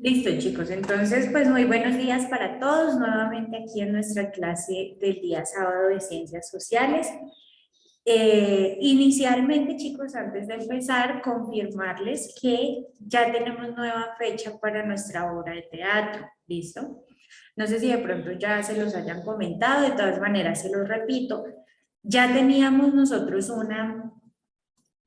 Listo, chicos. Entonces, pues muy buenos días para todos. Nuevamente aquí en nuestra clase del día sábado de Ciencias Sociales. Inicialmente, chicos, antes de empezar, confirmarles que ya tenemos nueva fecha para nuestra obra de teatro. ¿Listo? No sé si de pronto ya se los hayan comentado, de todas maneras se los repito. Ya teníamos nosotros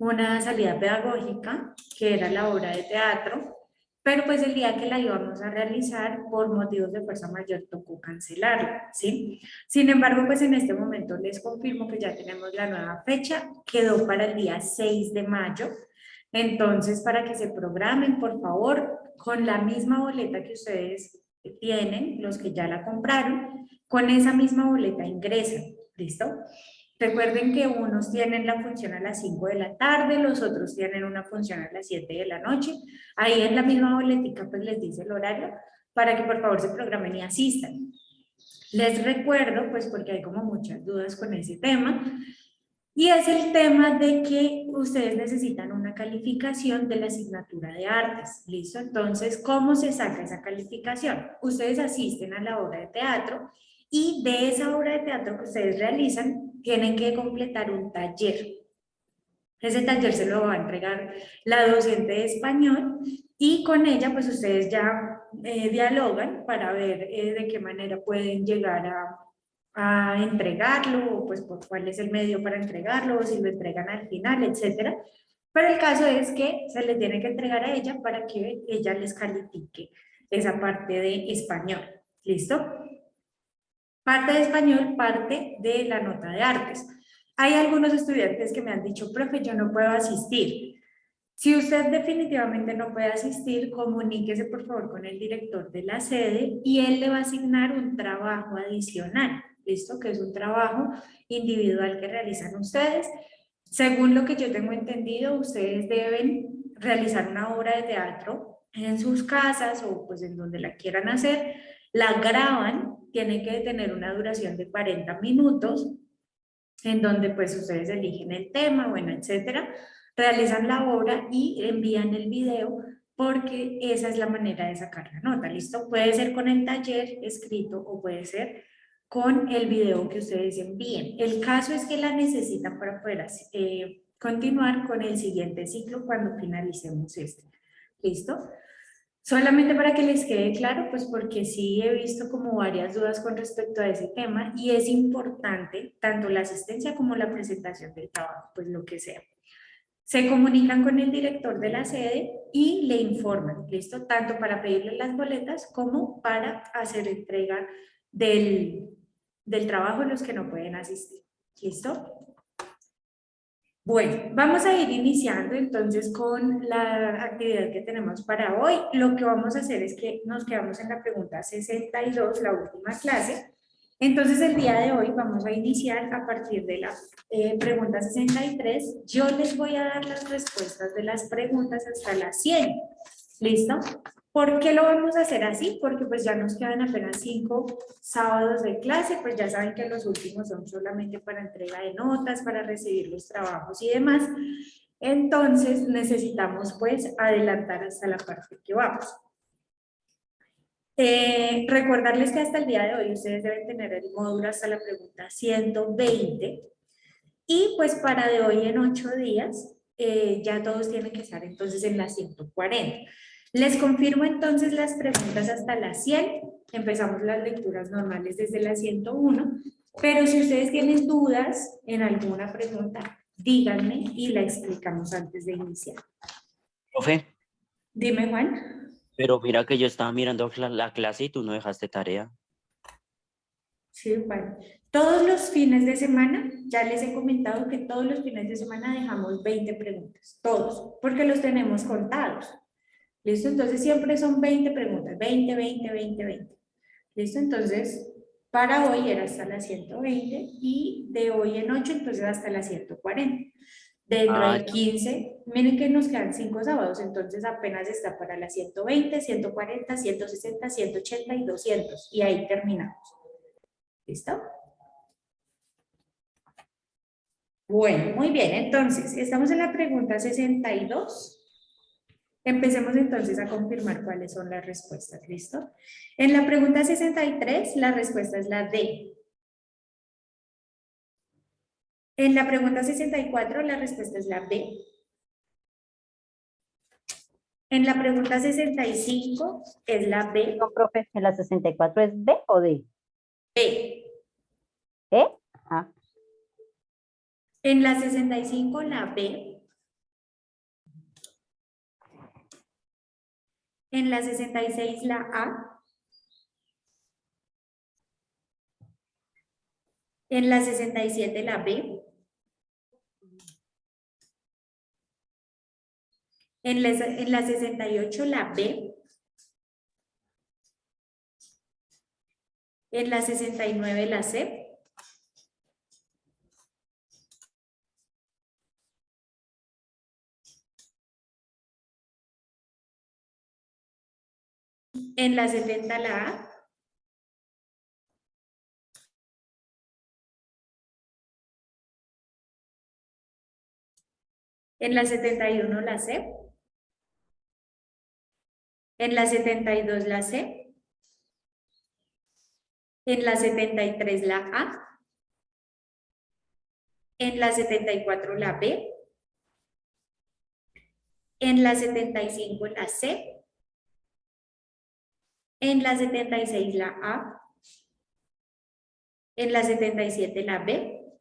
una salida pedagógica, que era la obra de teatro, pero pues el día que la íbamos a realizar, por motivos de fuerza mayor, tocó cancelarla, ¿sí? Sin embargo, pues en este momento les confirmo que ya tenemos la nueva fecha, quedó para el día 6 de mayo, entonces para que se programen, por favor, con la misma boleta que ustedes tienen, los que ya la compraron, con esa misma boleta ingresan, ¿listo? Recuerden que unos tienen la función a las 5 de la tarde, los otros tienen una función a las 7 de la noche. Ahí en la misma boletica pues les dice el horario para que por favor se programen y asistan. Les recuerdo, pues porque hay como muchas dudas con ese tema, y es el tema de que ustedes necesitan una calificación de la asignatura de artes, ¿listo? Entonces, ¿cómo se saca esa calificación? Ustedes asisten a la obra de teatro y de esa obra de teatro que ustedes realizan, tienen que completar un taller. Ese taller se lo va a entregar la docente de español y con ella pues ustedes ya dialogan para ver de qué manera pueden llegar a entregarlo, o pues por cuál es el medio para entregarlo, o si lo entregan al final, etcétera. Pero el caso es que se le tiene que entregar a ella para que ella les califique esa parte de español. ¿Listo? Parte de español, parte de la nota de artes. Hay algunos estudiantes que me han dicho, profe, yo no puedo asistir. Si usted definitivamente no puede asistir, comuníquese por favor con el director de la sede y él le va a asignar un trabajo adicional, ¿listo? Que es un trabajo individual que realizan ustedes. Según lo que yo tengo entendido, ustedes deben realizar una obra de teatro en sus casas o pues en donde la quieran hacer, la graban, tiene que tener una duración de 40 minutos, en donde pues ustedes eligen el tema, bueno, etcétera, realizan la obra y envían el video porque esa es la manera de sacar la nota, ¿listo? Puede ser con el taller escrito o puede ser con el video que ustedes envíen. El caso es que la necesitan para poder continuar con el siguiente ciclo cuando finalicemos este. ¿Listo? Solamente para que les quede claro, pues porque sí he visto como varias dudas con respecto a ese tema y es importante tanto la asistencia como la presentación del trabajo, pues lo que sea. Se comunican con el director de la sede y le informan, ¿listo? Tanto para pedirle las boletas como para hacer entrega del trabajo a los que no pueden asistir, ¿listo? Bueno, vamos a ir iniciando entonces con la actividad que tenemos para hoy. Lo que vamos a hacer es que nos quedamos en la pregunta 62, la última clase. Entonces el día de hoy vamos a iniciar a partir de la pregunta 63. Yo les voy a dar las respuestas de las preguntas hasta las 100. ¿Listo? ¿Por qué lo vamos a hacer así? Porque pues ya nos quedan apenas 5 sábados de clase, pues ya saben que los últimos son solamente para entrega de notas, para recibir los trabajos y demás. Entonces necesitamos pues adelantar hasta la parte que vamos. Recordarles que hasta el día de hoy ustedes deben tener el módulo hasta la pregunta 120 y pues para de hoy en 8 días ya todos tienen que estar entonces en la 140. Les confirmo entonces las preguntas hasta las 100. Empezamos las lecturas normales desde la 101, pero si ustedes tienen dudas en alguna pregunta, díganme y la explicamos antes de iniciar. Profe, Dime, Juan. pero mira que yo estaba mirando la clase y tú no dejaste tarea. Sí, Juan. Todos los fines de semana, ya les he comentado que todos los fines de semana dejamos 20 preguntas, todos, porque los tenemos contados. ¿Listo? Entonces siempre son 20 preguntas, 20, 20, 20, 20. ¿Listo? Entonces, para hoy era hasta las 120 y de hoy en 8, entonces hasta las 140. Dentro Ah, de 15, miren que nos quedan 5 sábados, entonces apenas está para las 120, 140, 160, 180 y 200. Y ahí terminamos. ¿Listo? Bueno, muy bien. Entonces, estamos en la pregunta 62. Empecemos entonces a confirmar cuáles son las respuestas, ¿listo? En la pregunta 63, la respuesta es la D. En la pregunta 64, la respuesta es la B. En la pregunta 65 es la B. No, profe, ¿en la 64 es B o D? B. ¿Eh? Ah, En la 65, la B. En la 66, la A. En la 67, la B. En la 68, la B. En la 69, la C. En la 70, la A. En la 71, la C. En la 72, la C. En la 73, la A. En la 74, la B. En la 75, la C. En la 76, la A. En la 77, la B.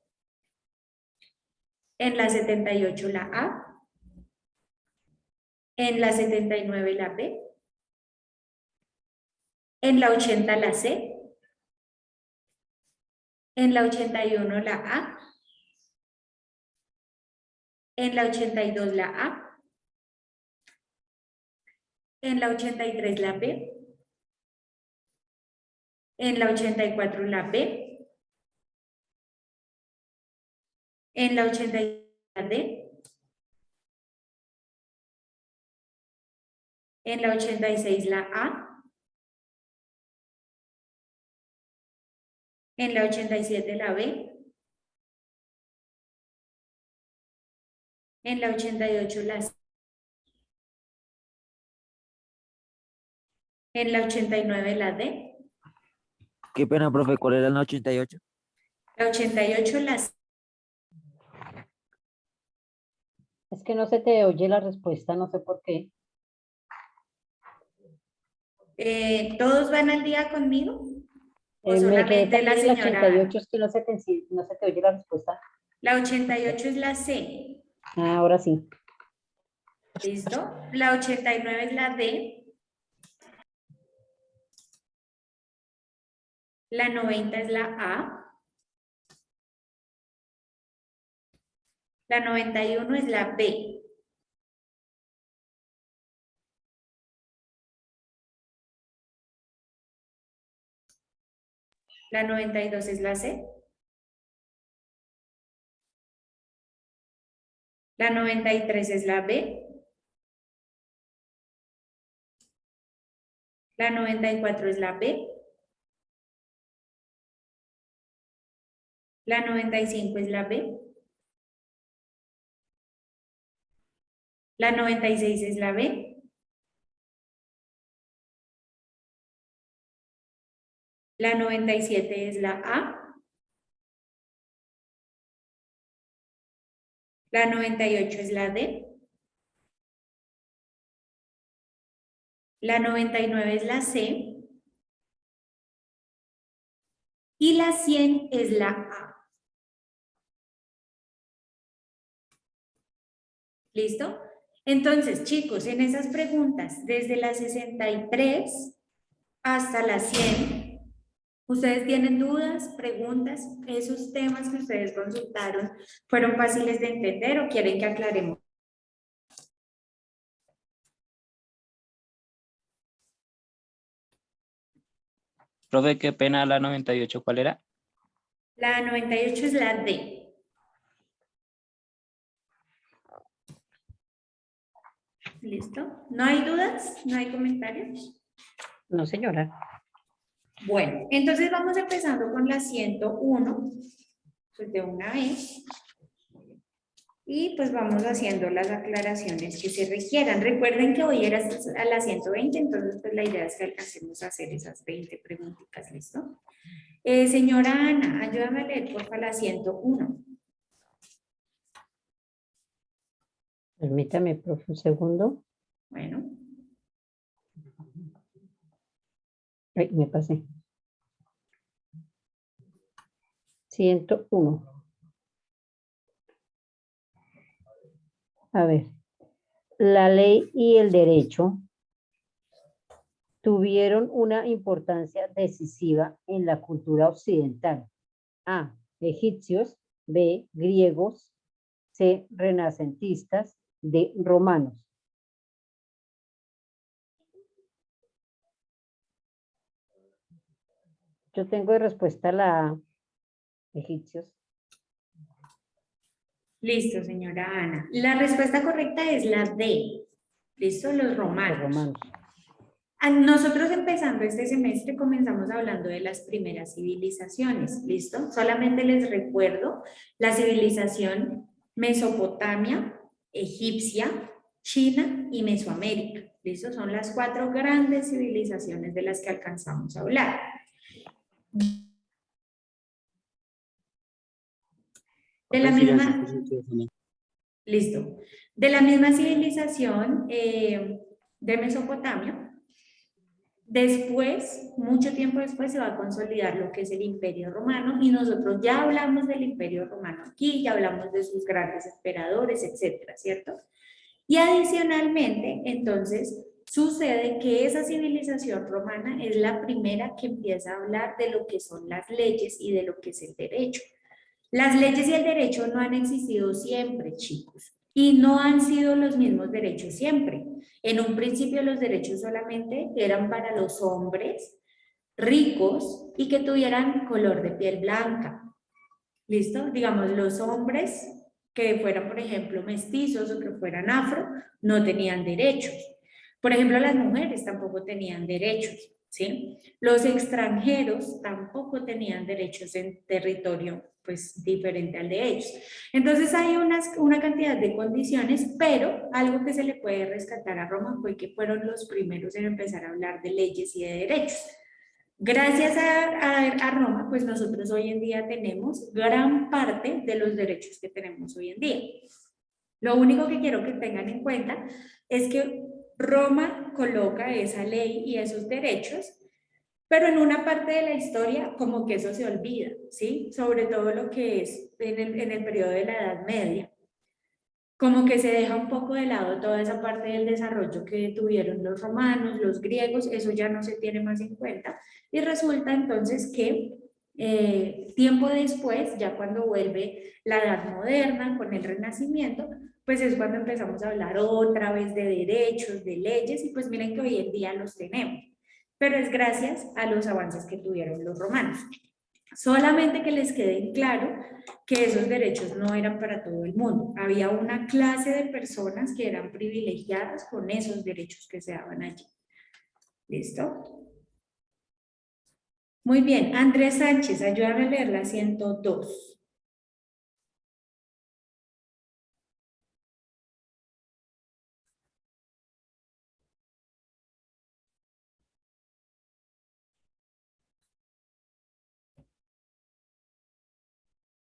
En la 78, la A. En la 79, la B. En la 80, la C. En la 81, la A. En la 82, la A. En la 83, la B. En la 84, la B. En la 83, la D. En la 86, la A. En la 87, la B. En la 88, la C. En la 89, la D. Qué pena, profe, ¿cuál era el 88? La 88, la C. es que no se te oye la respuesta, no sé por qué. ¿Todos van al día conmigo? ¿O Me quedé solamente la también en el señora? 88, es que no se te oye la respuesta. La 88 es la C. Ah, ahora sí. ¿Listo? La 89 es la D. La 90 es la A. La 91 es la B. La 92 es la C. La 93 es la B. La 94 es la B. La 95 es la B. La 96 es la B. La 97 es la A. La 98 es la D. La 99 es la C. Y la 100 es la A. ¿Listo? Entonces, chicos, en esas preguntas, desde la 63 hasta la 100, ¿ustedes tienen dudas, preguntas? ¿Esos temas que ustedes consultaron fueron fáciles de entender o quieren que aclaremos? Profe, qué pena la 98, ¿cuál era? La 98 es la D. ¿Listo? ¿No hay dudas? ¿No hay comentarios? No, señora. Bueno, entonces vamos empezando con la 101, pues de una vez. Y pues vamos haciendo las aclaraciones que se requieran. Recuerden que hoy era a las 120, entonces pues la idea es que alcancemos a hacer esas 20 preguntitas, ¿listo? Señora Ana, ayúdame a leer por favor la 101. Permítame, profe, un segundo. Bueno, Ay, me pasé. 101. A ver, la ley y el derecho tuvieron una importancia decisiva en la cultura occidental. A, egipcios; B, griegos; C, renacentistas; D, romanos. Yo tengo de respuesta la A, egipcios. listo, señora Ana. La respuesta correcta es la D. ¿Listo? Los Los romanos. romanos. Nosotros empezando este semestre comenzamos hablando de las primeras civilizaciones, ¿listo? Solamente les recuerdo la civilización Mesopotamia, egipcia, China y Mesoamérica, ¿listo? Son las 4 grandes civilizaciones de las que alcanzamos a hablar. De la misma... Listo. De la misma civilización de Mesopotamia, después, mucho tiempo después, se va a consolidar lo que es el Imperio Romano y nosotros ya hablamos del Imperio Romano aquí, ya hablamos de sus grandes emperadores, etcétera, ¿cierto? Y adicionalmente, entonces, sucede que esa civilización romana es la primera que empieza a hablar de lo que son las leyes y de lo que es el derecho. Las leyes y el derecho no han existido siempre, chicos, y no han sido los mismos derechos siempre. En un principio los derechos solamente eran para los hombres ricos y que tuvieran color de piel blanca. ¿Listo? Digamos, los hombres que fueran, por ejemplo, mestizos o que fueran afro, no tenían derechos. Por ejemplo, las mujeres tampoco tenían derechos, ¿sí? Los extranjeros tampoco tenían derechos en territorio, pues, diferente al de ellos. Entonces, hay una cantidad de condiciones, pero algo que se le puede rescatar a Roma fue que fueron los primeros en empezar a hablar de leyes y de derechos. Gracias a Roma, pues nosotros hoy en día tenemos gran parte de los derechos que tenemos hoy en día. Lo único que quiero que tengan en cuenta es que Roma coloca esa ley y esos derechos, pero en una parte de la historia como que eso se olvida, ¿sí? Sobre todo lo que es en el periodo de la Edad Media. Como que se deja un poco de lado toda esa parte del desarrollo que tuvieron los romanos, los griegos, eso ya no se tiene más en cuenta. Y resulta entonces que tiempo después, ya cuando vuelve la Edad Moderna con el Renacimiento, pues es cuando empezamos a hablar otra vez de derechos, de leyes, y pues miren que hoy en día los tenemos. Pero es gracias a los avances que tuvieron los romanos. Solamente que les quede claro que esos derechos no eran para todo el mundo. Había una clase de personas que eran privilegiadas con esos derechos que se daban allí. ¿Listo? Muy bien. Andrés Sánchez, ayúdame a leer la 102.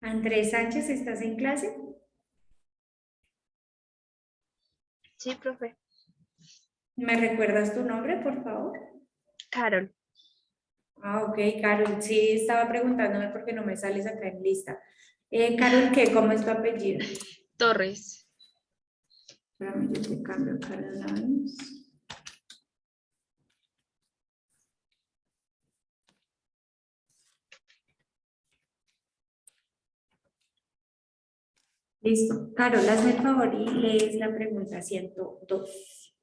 Andrés Sánchez, ¿estás en clase? Sí, profe. ¿Me recuerdas tu nombre, por favor? Carol. Ah, ok, Carol. Sí, estaba preguntándome por qué no me sales acá en lista. Carol, ¿qué? ¿Cómo es tu apellido? Torres. Espérame, yo te cambio Carolines. Listo. Carol, hazme el favor y lees la pregunta 102.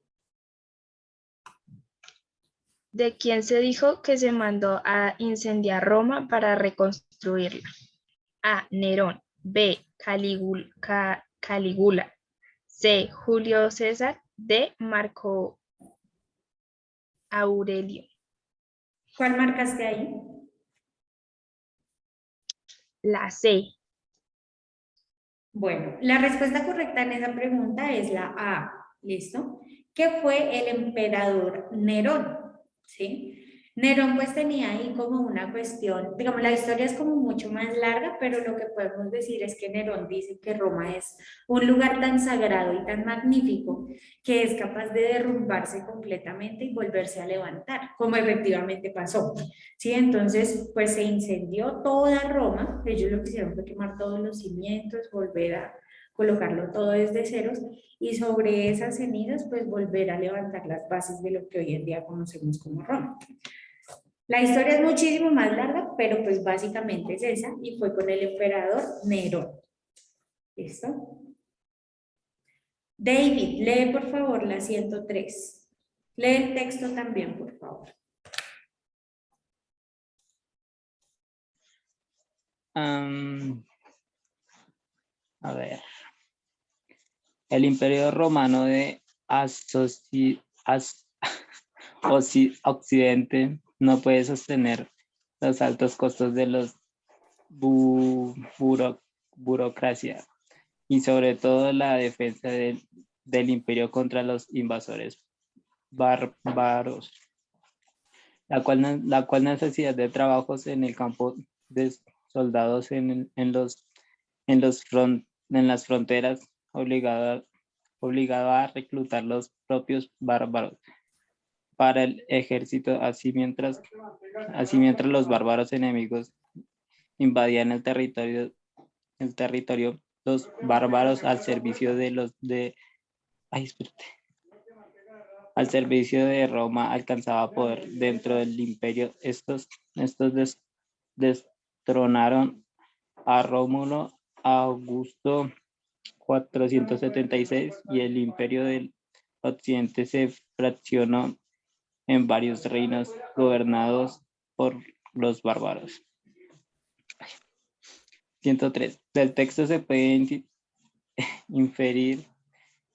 ¿De quién se dijo que se mandó a incendiar Roma para reconstruirla? A. Nerón. B. Calígula. C. Julio César. D. Marco Aurelio. ¿Cuál marcaste ahí? La C. Bueno, la respuesta correcta en esa pregunta es la A, ¿listo? Que fue el emperador Nerón, ¿sí? Nerón pues tenía ahí como una cuestión, digamos, la historia es como mucho más larga, pero lo que podemos decir es que Nerón dice que Roma es un lugar tan sagrado y tan magnífico que es capaz de derrumbarse completamente y volverse a levantar, como efectivamente pasó, ¿sí? Entonces, pues se incendió toda Roma, ellos lo que hicieron fue quemar todos los cimientos, volver a colocarlo todo desde ceros y sobre esas cenizas, pues volver a levantar las bases de lo que hoy en día conocemos como Roma. La historia es muchísimo más larga, pero pues básicamente es esa y fue con el emperador Nerón. ¿Listo? David, lee por favor la 103. Lee el texto también, por favor. A ver. El Imperio Romano de Occidente no puede sostener los altos costos de los burocracia y sobre todo la defensa del imperio contra los invasores bárbaros, la cual necesidad de trabajos en el campo de soldados en las fronteras obligado a reclutar los propios bárbaros para el ejército, así mientras los bárbaros enemigos invadían el territorio, los bárbaros al servicio al servicio de Roma alcanzaba poder dentro del imperio. Estos destronaron a Rómulo, a Augusto 476 y el imperio del occidente se fraccionó en varios reinos gobernados por los bárbaros. 103. Del texto se puede inferir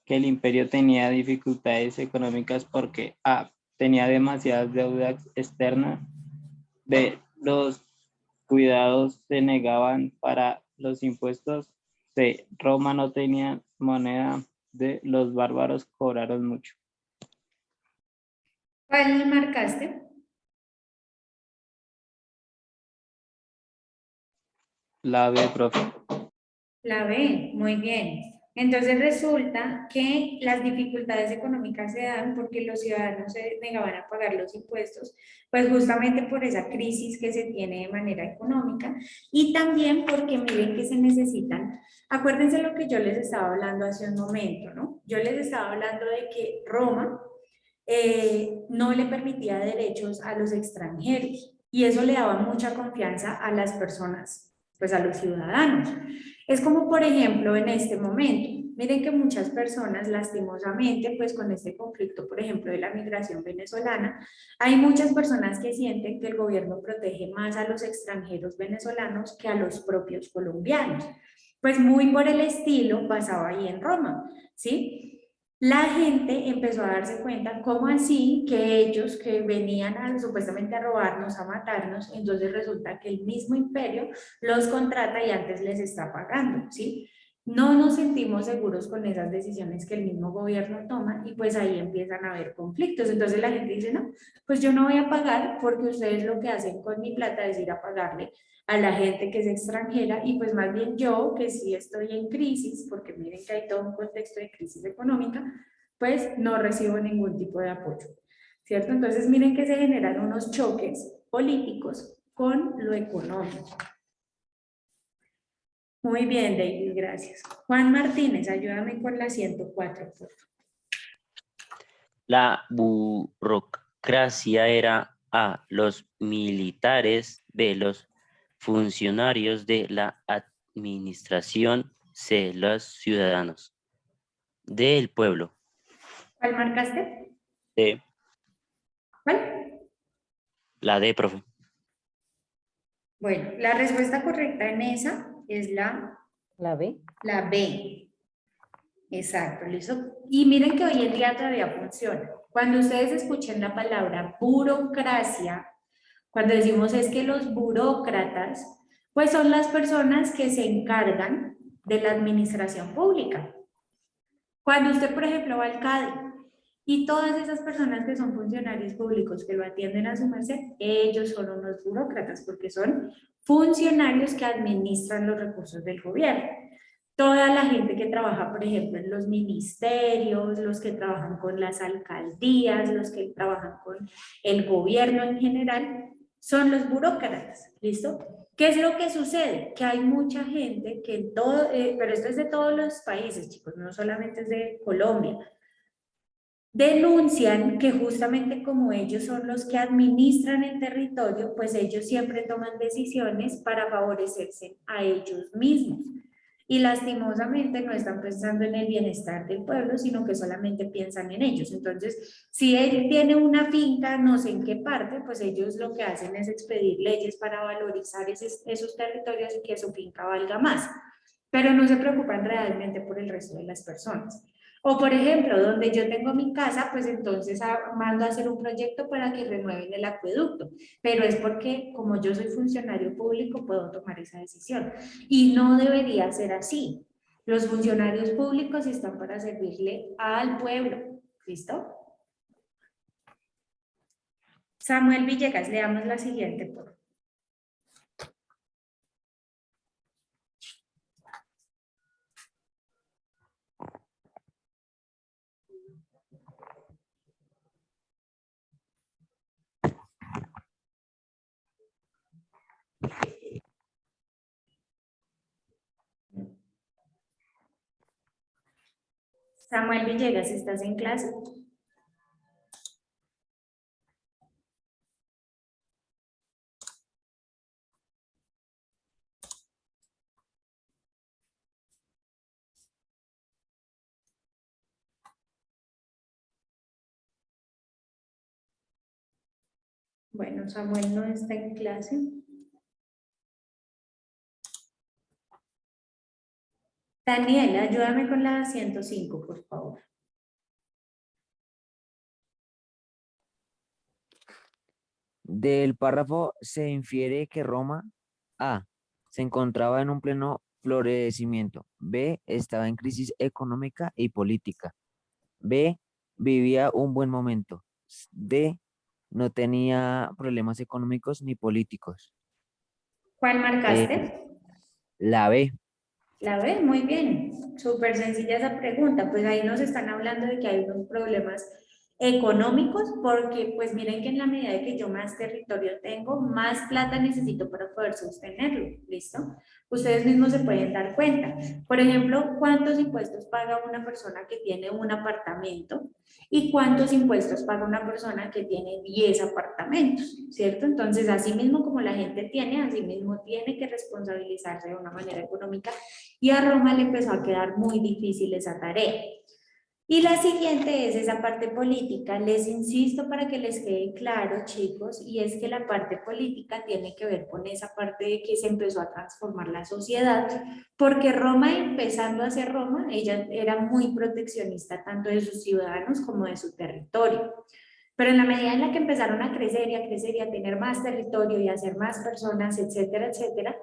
que el imperio tenía dificultades económicas porque A. Tenía demasiadas deudas externas, B. Los cuidados se negaban para los impuestos, C. Roma no tenía moneda, D. Los bárbaros cobraron mucho. ¿Cuál marcaste? La B, profe. La B, muy bien. Entonces resulta que las dificultades económicas se dan porque los ciudadanos se negaban a pagar los impuestos, pues justamente por esa crisis que se tiene de manera económica y también porque miren que se necesitan, acuérdense lo que yo les estaba hablando hace un momento, ¿no? Yo les estaba hablando de que Roma no le permitía derechos a los extranjeros y eso le daba mucha confianza a las personas, pues a los ciudadanos. Es como por ejemplo en este momento, miren que muchas personas lastimosamente pues con este conflicto por ejemplo de la migración venezolana, hay muchas personas que sienten que el gobierno protege más a los extranjeros venezolanos que a los propios colombianos. Pues muy por el estilo pasaba ahí en Roma, ¿sí? La gente empezó a darse cuenta cómo así que ellos que venían supuestamente a robarnos, a matarnos, entonces resulta que el mismo imperio los contrata y antes les está pagando, ¿sí? No nos sentimos seguros con esas decisiones que el mismo gobierno toma y pues ahí empiezan a haber conflictos. Entonces la gente dice, no, pues yo no voy a pagar porque ustedes lo que hacen con mi plata es ir a pagarle a la gente que es extranjera y pues más bien yo, que sí estoy en crisis, porque miren que hay todo un contexto de crisis económica, pues no recibo ningún tipo de apoyo, ¿cierto? Entonces miren que se generan unos choques políticos con lo económico. Muy bien, David, gracias. Juan Martínez, ayúdame con la 104, por favor. La burocracia era A. Los militares, B. Los funcionarios de la administración, C. Los ciudadanos, D. El pueblo. ¿Cuál marcaste? D. ¿Cuál? La D, profe. Bueno, la respuesta correcta en esa es ¿La B? la B. Exacto, listo. Y miren que hoy en día todavía funciona. Cuando ustedes escuchen la palabra burocracia, cuando decimos es que los burócratas, pues son las personas que se encargan de la administración pública. Cuando usted, por ejemplo, va al CADE y todas esas personas que son funcionarios públicos que lo atienden a su merced, ellos son unos burócratas porque son funcionarios que administran los recursos del gobierno. Toda la gente que trabaja, por ejemplo, en los ministerios, los que trabajan con las alcaldías, los que trabajan con el gobierno en general, son los burócratas, ¿listo? ¿Qué es lo que sucede? Que hay mucha gente que en todo, pero esto es de todos los países, chicos, no solamente es de Colombia, denuncian que justamente como ellos son los que administran el territorio, pues ellos siempre toman decisiones para favorecerse a ellos mismos. Y lastimosamente no están pensando en el bienestar del pueblo, sino que solamente piensan en ellos. Entonces, si él tiene una finca, no sé en qué parte, pues ellos lo que hacen es expedir leyes para valorizar esos territorios y que su finca valga más. Pero no se preocupan realmente por el resto de las personas. O por ejemplo, donde yo tengo mi casa, pues entonces mando a hacer un proyecto para que renueven el acueducto, pero es porque como yo soy funcionario público puedo tomar esa decisión y no debería ser así. Los funcionarios públicos están para servirle al pueblo, ¿listo? Samuel Villegas, leamos la siguiente, por favor. Samuel Villegas, ¿estás en clase? Bueno, Samuel no está en clase. Daniel, ayúdame con la 105, por favor. Del párrafo se infiere que Roma, A, se encontraba en un pleno florecimiento, B, estaba en crisis económica y política, B, vivía un buen momento, D, no tenía problemas económicos ni políticos. ¿Cuál Eh, marcaste? la B. La B, muy bien. Súper sencilla esa pregunta. Pues ahí nos están hablando de que hay unos problemas económicos, porque pues miren que en la medida de que yo más territorio tengo, más plata necesito para poder sostenerlo, ¿listo? Ustedes mismos se pueden dar cuenta. Por ejemplo, ¿cuántos impuestos paga una persona que tiene un apartamento? ¿Y cuántos impuestos paga una persona que tiene 10 apartamentos? ¿Cierto? Entonces, así mismo como la gente tiene, así mismo tiene que responsabilizarse de una manera económica, y a Roma le empezó a quedar muy difícil esa tarea. Y la siguiente es esa parte política. Les insisto para que les quede claro, chicos, y es que la parte política tiene que ver con esa parte de que se empezó a transformar la sociedad, porque Roma, empezando a ser Roma, ella era muy proteccionista tanto de sus ciudadanos como de su territorio. Pero en la medida en la que empezaron a crecer y a crecer y a tener más territorio y a ser más personas, etcétera, etcétera,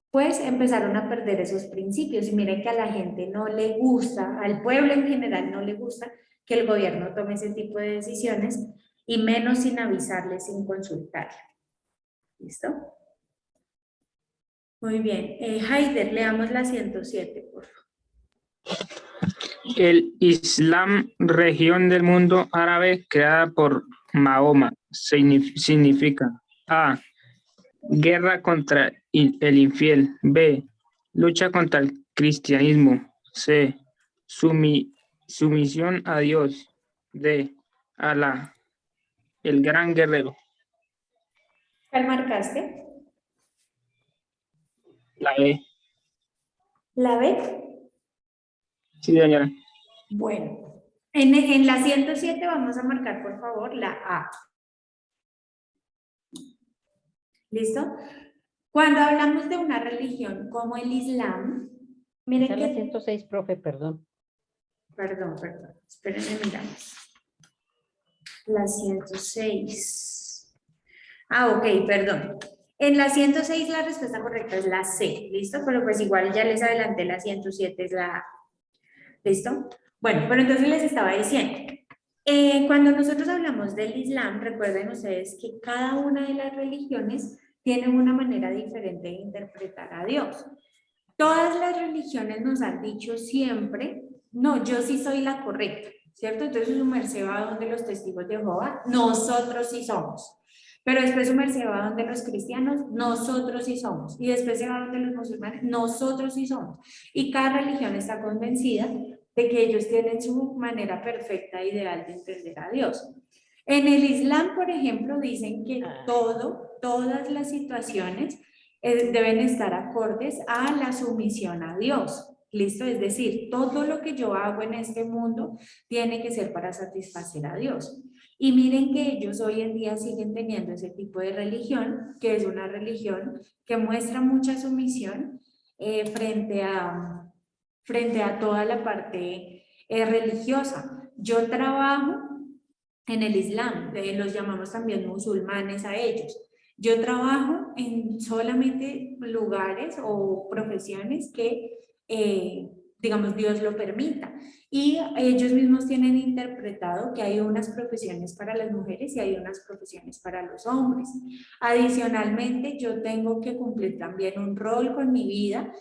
pues empezaron a perder esos principios. Y miren que a la gente no le gusta, al pueblo en general no le gusta que el gobierno tome ese tipo de decisiones, y menos sin avisarle, sin consultarle. ¿Listo? Muy bien. Haider, leamos la 107, por favor. El Islam, región del mundo árabe creada por Mahoma, significa A. Guerra contra el infiel. B. Lucha contra el cristianismo. C. Sumisión a Dios. D. Alá, el gran guerrero. ¿Cuál marcaste? La B. ¿La B? Sí, señora. Bueno, en la 107 vamos a marcar, por favor, la A. ¿Listo? Cuando hablamos de una religión como el Islam, miren Esa es la que... 106, profe, perdón. Perdón, espérenme, miramos. La 106. Ah, ok, perdón. En la 106 la respuesta correcta es la C, ¿listo? Pero pues igual ya les adelanté, la 107 es la A. ¿Listo? Bueno, pero entonces les estaba diciendo, cuando nosotros hablamos del Islam, recuerden ustedes que cada una de las religiones tiene una manera diferente de interpretar a Dios. Todas las religiones nos han dicho siempre, no, yo sí soy la correcta, ¿cierto? Entonces su merced va donde los testigos de Jehová, nosotros sí somos. Pero después su merced va donde los cristianos, nosotros sí somos. Y después se va donde los musulmanes, nosotros sí somos. Y cada religión está convencida de que ellos tienen su manera perfecta, ideal de entender a Dios. En el Islam, por ejemplo, dicen que todas las situaciones deben estar acordes a la sumisión a Dios. ¿Listo? Es decir, todo lo que yo hago en este mundo tiene que ser para satisfacer a Dios. Y miren que ellos hoy en día siguen teniendo ese tipo de religión, que es una religión que muestra mucha sumisión frente a toda la parte religiosa. Yo trabajo en el Islam, los llamamos también musulmanes a ellos. Yo trabajo en solamente lugares o profesiones que, digamos, Dios lo permita. Y ellos mismos tienen interpretado que hay unas profesiones para las mujeres y hay unas profesiones para los hombres. Adicionalmente, yo tengo que cumplir también un rol con mi vida.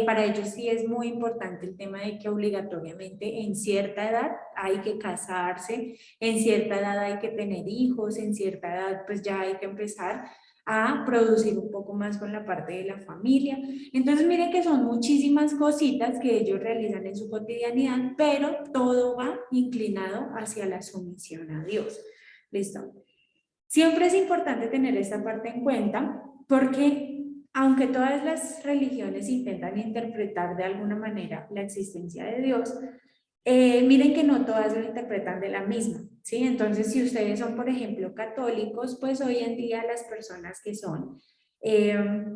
Para ellos sí es muy importante el tema de que obligatoriamente en cierta edad hay que casarse, en cierta edad hay que tener hijos, en cierta edad pues ya hay que empezar a producir un poco más con la parte de la familia. Entonces miren que son muchísimas cositas que ellos realizan en su cotidianidad, pero todo va inclinado hacia la sumisión a Dios. ¿Listo? Siempre es importante tener esta parte en cuenta porque aunque todas las religiones intentan interpretar de alguna manera la existencia de Dios, miren que no todas lo interpretan de la misma, ¿sí? Entonces, si ustedes son, por ejemplo, católicos, pues hoy en día las personas que son,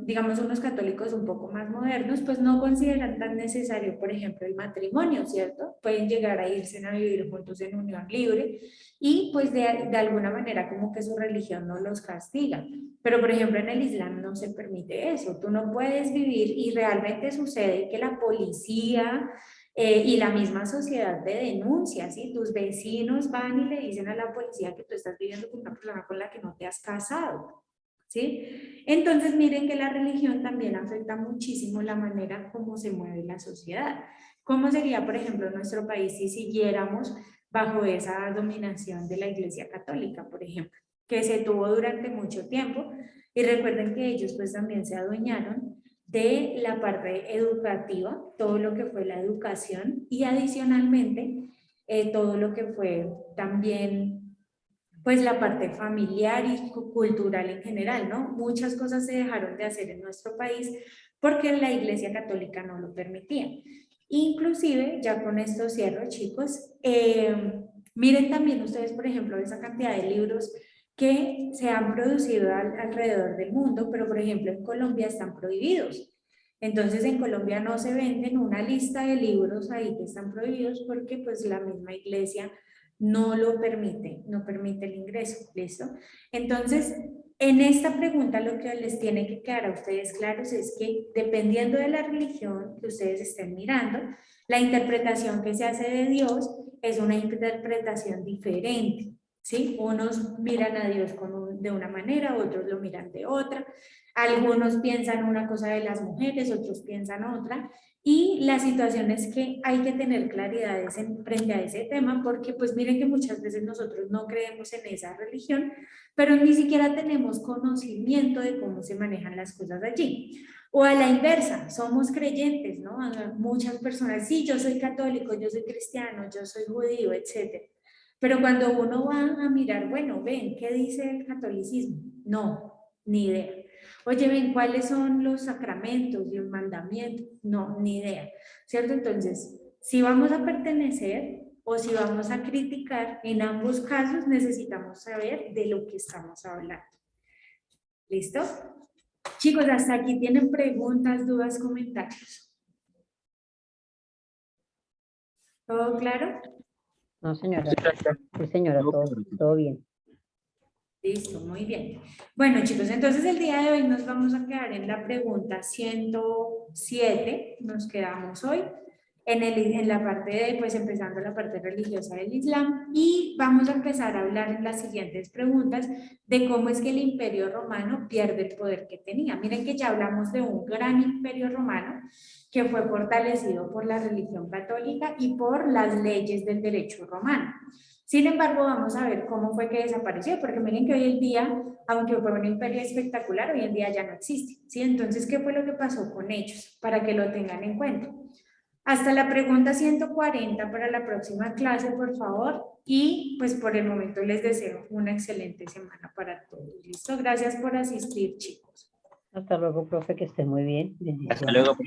digamos, unos católicos un poco más modernos, pues no consideran tan necesario, por ejemplo, el matrimonio, ¿cierto? Pueden llegar a irse a vivir juntos en unión libre y pues de alguna manera como que su religión no los castiga. Pero, por ejemplo, en el Islam no se permite eso. Tú no puedes vivir y realmente sucede que la policía y la misma sociedad te denuncia, ¿sí? Tus vecinos van y le dicen a la policía que tú estás viviendo con una persona con la que no te has casado, ¿sí? Entonces miren que la religión también afecta muchísimo la manera como se mueve la sociedad. ¿Cómo sería, por ejemplo, nuestro país si siguiéramos bajo esa dominación de la Iglesia Católica, por ejemplo, que se tuvo durante mucho tiempo? Y recuerden que ellos pues también se adueñaron de la parte educativa, todo lo que fue la educación y adicionalmente todo lo que fue también pues la parte familiar y cultural en general, ¿no? Muchas cosas se dejaron de hacer en nuestro país porque la Iglesia Católica no lo permitía. Inclusive, ya con esto cierro, chicos, miren también ustedes, por ejemplo, esa cantidad de libros que se han producido alrededor del mundo, pero por ejemplo en Colombia están prohibidos. Entonces en Colombia no se venden una lista de libros ahí que están prohibidos porque pues la misma iglesia no lo permite, no permite el ingreso, ¿listo? Entonces, en esta pregunta lo que les tiene que quedar a ustedes claros es que dependiendo de la religión que ustedes estén mirando, la interpretación que se hace de Dios es una interpretación diferente. ¿Sí? Unos miran a Dios de una manera, otros lo miran de otra, algunos piensan una cosa de las mujeres, otros piensan otra, y la situación es que hay que tener claridades frente a ese tema, porque pues miren que muchas veces nosotros no creemos en esa religión, pero ni siquiera tenemos conocimiento de cómo se manejan las cosas allí. O a la inversa, somos creyentes, ¿no? Muchas personas, sí, yo soy católico, yo soy cristiano, yo soy judío, etcétera. Pero cuando uno va a mirar, bueno, ven, ¿qué dice el catolicismo? No, ni idea. Oye, ven, ¿cuáles son los sacramentos y los mandamientos? No, ni idea, ¿cierto? Entonces, si vamos a pertenecer o si vamos a criticar, en ambos casos necesitamos saber de lo que estamos hablando. ¿Listo? Chicos, hasta aquí tienen preguntas, dudas, comentarios. ¿Todo claro? No, señora. Perfecto. Sí, señora, todo bien. Listo, muy bien. Bueno, chicos, entonces el día de hoy nos vamos a quedar en la pregunta 107, nos quedamos hoy en la parte de, pues empezando la parte religiosa del Islam, y vamos a empezar a hablar en las siguientes preguntas de cómo es que el Imperio Romano pierde el poder que tenía. Miren que ya hablamos de un gran Imperio Romano que fue fortalecido por la religión católica y por las leyes del derecho romano. Sin embargo, vamos a ver cómo fue que desapareció, porque miren que hoy en día, aunque fue un imperio espectacular, hoy en día ya no existe, ¿sí? Entonces, ¿qué fue lo que pasó con ellos? Para que lo tengan en cuenta. Hasta la pregunta 140 para la próxima clase, por favor, y pues por el momento les deseo una excelente semana para todos. ¿Listo? Gracias por asistir, chicos. Hasta luego, profe, que esté muy bien. Hasta Bendiciones. luego.